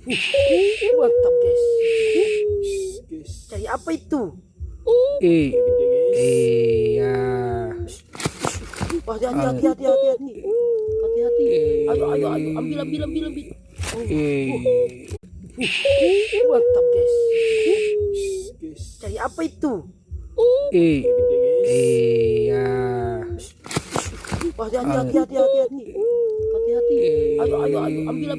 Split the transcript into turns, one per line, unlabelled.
Mantap guys. Cari apa itu?
Iya.
Wah, hati-hati. Hati-hati. Ayo, ambil. Mantap guys. Cari apa itu?
Iya.
Wah, hati-hati. Hati-hati. Ayo, ambil.